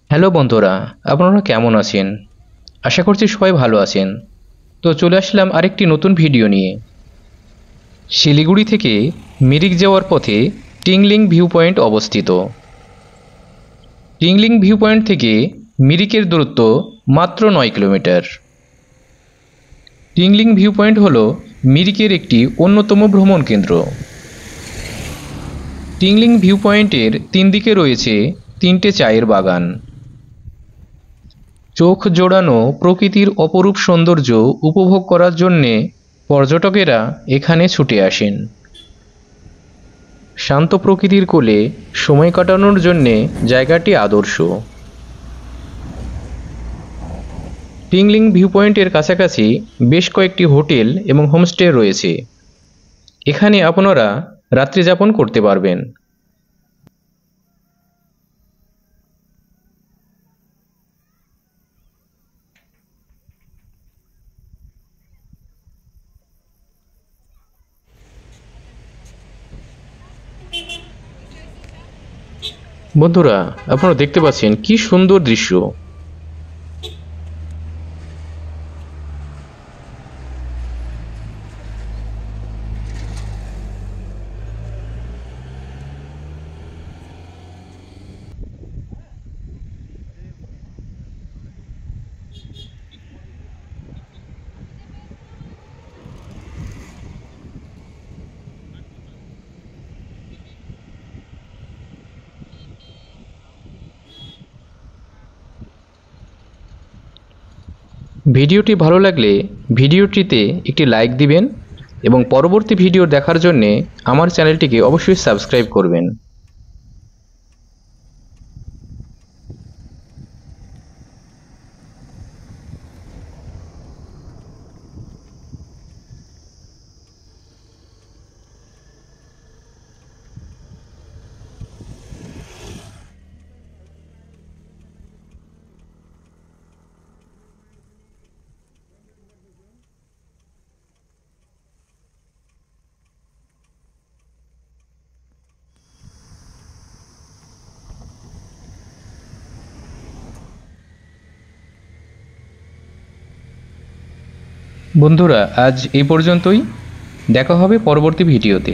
Hello বন্ধুরা, আপনারা কেমন আছেন? আশা করছি সবাই ভালো আছেন। তো চলে আসলাম আরেকটি নতুন ভিডিও নিয়ে। শিলিগুড়ি থেকে মিরিক যাওয়ার পথে টিংলিং ভিউ পয়েন্ট অবস্থিত। টিংলিং ভিউ পয়েন্ট থেকে মিরিকের দূরত্ব মাত্র 9 কিলোমিটার। টিংলিং ভিউ পয়েন্ট হল মিরিকের একটি অন্যতম ভ্রমণ কেন্দ্র। টিংলিং ভিউ পয়েন্টের 3 দিকে রয়েছে 3টে চায়ের বাগান। চোখ জোড়ানো প্রকৃতির অপরূপ সৌন্দর্য উপভোগ করার জন্যে পর্যটকেরা এখানে ছুটে আসেন। শান্ত প্রকৃতির কোলে সময় কাটানোর জন্যে জায়গাটি আদর্শ। টিংলিং ভিউ পয়েন্টের কাছাকাছি বেশ কয়েকটি হোটেল এবং হোমস্টে রয়েছে। এখানে আপনারা রাত্রি যাপন করতে পারবেন। বন্ধুরা, আপনারা দেখতে পাচ্ছেন কি সুন্দর দৃশ্য। ভিডিওটি ভালো লাগলে ভিডিওটিতে একটি লাইক দিবেন এবং পরবর্তী ভিডিও দেখার জন্যে আমার চ্যানেলটিকে অবশ্যই সাবস্ক্রাইব করবেন। বন্ধুরা, আজ এই পর্যন্তই। দেখা হবে পরবর্তী ভিডিওতে।